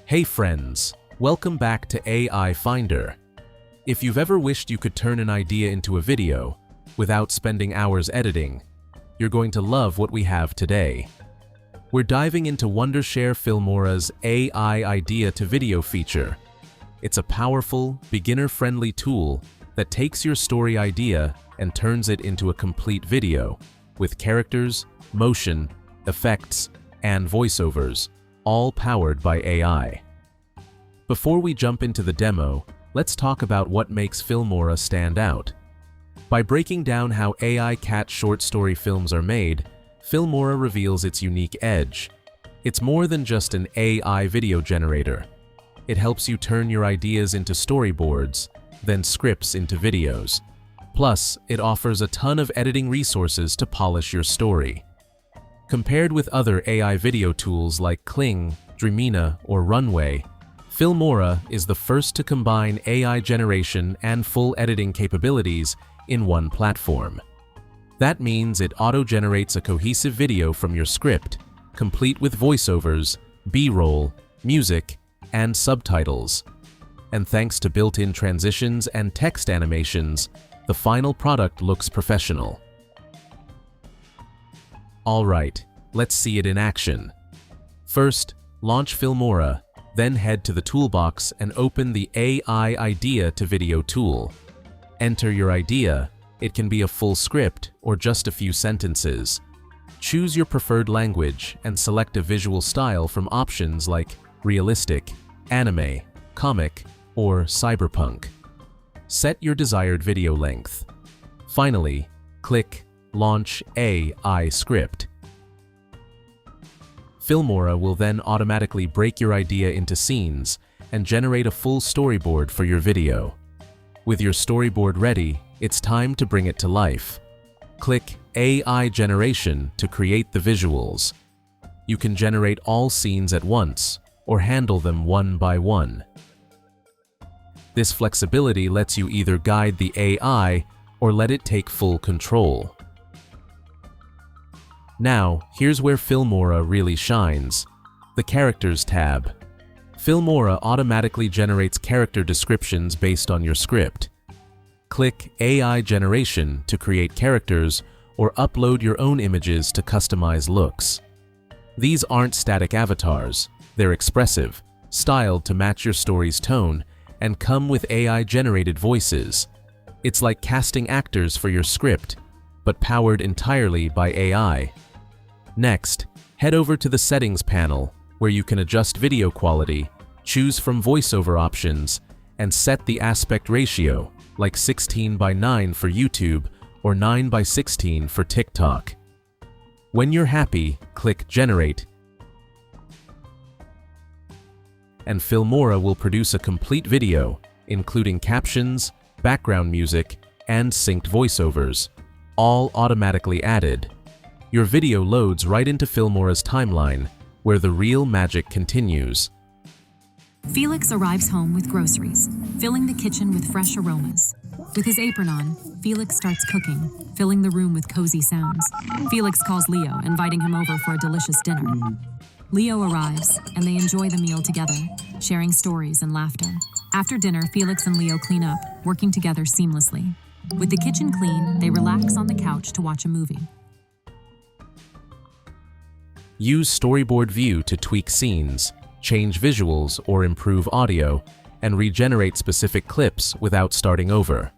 Hey friends, welcome back to AI Finder. If you've ever wished you could turn an idea into a video without spending hours editing, you're going to love what we have today. We're diving into Wondershare Filmora's AI Idea to Video feature. It's a powerful, beginner-friendly tool that takes your story idea and turns it into a complete video with characters, motion, effects, and voiceovers, all powered by AI. Before we jump into the demo, let's talk about what makes Filmora stand out. By breaking down how AI cat short story films are made, Filmora reveals its unique edge. It's more than just an AI video generator. It helps you turn your ideas into storyboards, then scripts into videos. Plus, it offers a ton of editing resources to polish your story. Compared with other AI video tools like Kling, Dreamina, or Runway, Filmora is the first to combine AI generation and full editing capabilities in one platform. That means it auto-generates a cohesive video from your script, complete with voiceovers, B-roll, music, and subtitles. And thanks to built-in transitions and text animations, the final product looks professional. Alright, let's see it in action. First, launch Filmora, then head to the toolbox and open the AI Idea to Video tool. Enter your idea. It can be a full script or just a few sentences. Choose your preferred language and select a visual style from options like realistic, anime, comic, or cyberpunk. Set your desired video length. Finally, click Launch AI Script. Filmora will then automatically break your idea into scenes and generate a full storyboard for your video. With your storyboard ready, it's time to bring it to life. Click AI Generation to create the visuals. You can generate all scenes at once or handle them one by one. This flexibility lets you either guide the AI or let it take full control. Now, here's where Filmora really shines. The Characters tab. Filmora automatically generates character descriptions based on your script. Click AI Generation to create characters or upload your own images to customize looks. These aren't static avatars, they're expressive, styled to match your story's tone, and come with AI-generated voices. It's like casting actors for your script, but powered entirely by AI. Next, head over to the Settings panel, where you can adjust video quality, choose from voiceover options, and set the aspect ratio, like 16:9 for YouTube or 9:16 for TikTok. When you're happy, click Generate, and Filmora will produce a complete video, including captions, background music, and synced voiceovers, all automatically added. Your video loads right into Filmora's timeline, where the real magic continues. Felix arrives home with groceries, filling the kitchen with fresh aromas. With his apron on, Felix starts cooking, filling the room with cozy sounds. Felix calls Leo, inviting him over for a delicious dinner. Leo arrives, and they enjoy the meal together, sharing stories and laughter. After dinner, Felix and Leo clean up, working together seamlessly. With the kitchen clean, they relax on the couch to watch a movie. Use Storyboard View to tweak scenes, change visuals or improve audio, and regenerate specific clips without starting over.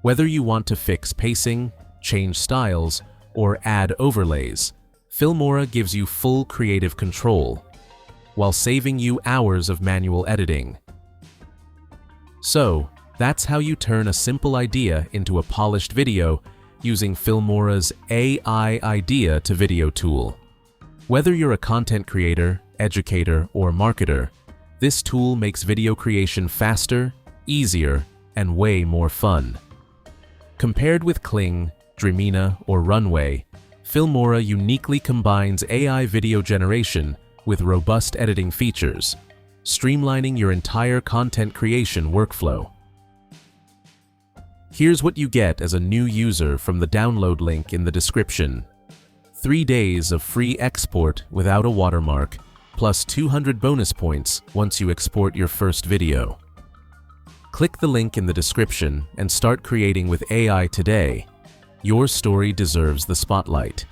Whether you want to fix pacing, change styles, or add overlays, Filmora gives you full creative control, while saving you hours of manual editing. So, that's how you turn a simple idea into a polished video using Filmora's AI Idea to Video tool. Whether you're a content creator, educator, or marketer, this tool makes video creation faster, easier, and way more fun. Compared with Kling, Dreamina, or Runway, Filmora uniquely combines AI video generation with robust editing features, streamlining your entire content creation workflow. Here's what you get as a new user from the download link in the description. 3 days of free export without a watermark, plus 200 bonus points once you export your first video. Click the link in the description and start creating with AI today. Your story deserves the spotlight.